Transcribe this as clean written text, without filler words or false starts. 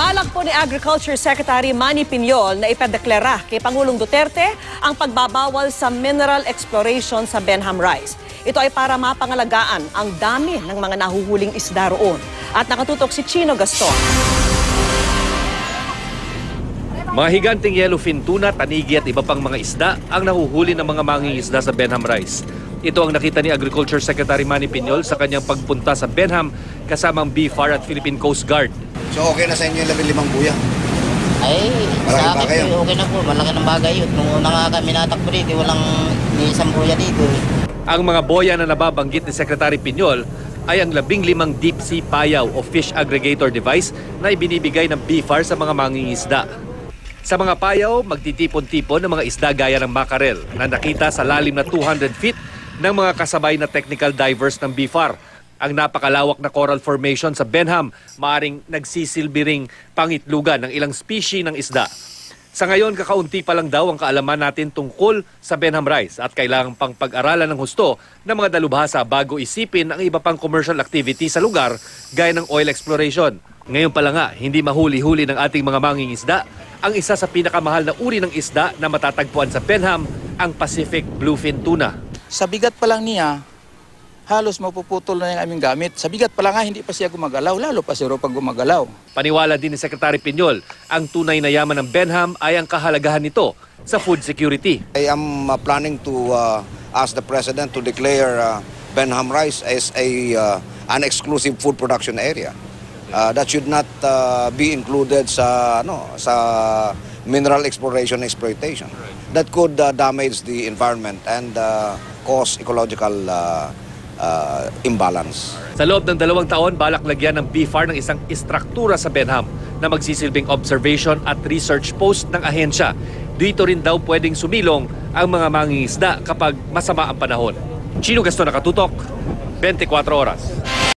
Balak po ni Agriculture Secretary Manny Piñol na ipadeklara kay Pangulong Duterte ang pagbabawal sa mineral exploration sa Benham Rice. Ito ay para mapangalagaan ang dami ng mga nahuhuling isda roon. At nakatutok si Chino Gaston. Mga higanting yellowfin tuna, tanigi at iba pang mga isda ang nahuhuli ng mga mangingisda sa Benham Rice. Ito ang nakita ni Agriculture Secretary Manny Piñol sa kanyang pagpunta sa Benham kasama ang BFAR at Philippine Coast Guard. So okay na sa inyo yung 15 buya? Ay, sa akin po, okay na po. Malaki ng bagay yun. Nung una nga kami natakbo dito, walang ni isang buya dito. Ang mga boya na nababanggit ni Secretary Piñol ay ang 15 deep sea payaw o fish aggregator device na ibinibigay ng BFAR sa mga mangingisda. Sa mga payaw, magtitipon-tipon ng mga isda gaya ng mackerel na nakita sa lalim na 200 feet ng mga kasabay na technical divers ng BFAR. Ang napakalawak na coral formation sa Benham maaring nagsisilbi ring pangitlugan ng ilang species ng isda. Sa ngayon, kakaunti pa lang daw ang kaalaman natin tungkol sa Benham Rice at kailangan pang pag-aralan ng husto ng mga dalubhasa bago isipin ang iba pang commercial activity sa lugar gaya ng oil exploration. Ngayon pa lang nga, hindi mahuli-huli ng ating mga mangingisda ang isa sa pinakamahal na uri ng isda na matatagpuan sa Benham, ang Pacific Bluefin Tuna. Sa bigat pa lang niya, halos mapuputol na yung aming gamit. Sa bigat pa lang nga, hindi pa siya gumagalaw, lalo pa siguro pag gumagalaw. Paniwala din ni Secretary Piñol, ang tunay na yaman ng Benham ay ang kahalagahan nito sa food security. I am planning to ask the President to declare Benham Rice as an exclusive food production area. That should not be included sa mineral exploration and exploitation. That could damage the environment and cause ecological imbalance. Sa loob ng 2 taon, balak lagyan ng BFAR ng isang istruktura sa Benham na magsisilbing observation at research post ng ahensya. Dito rin daw pwedeng sumilong ang mga mangingisda kapag masama ang panahon. Chino Gaston, nakatutok, 24 oras.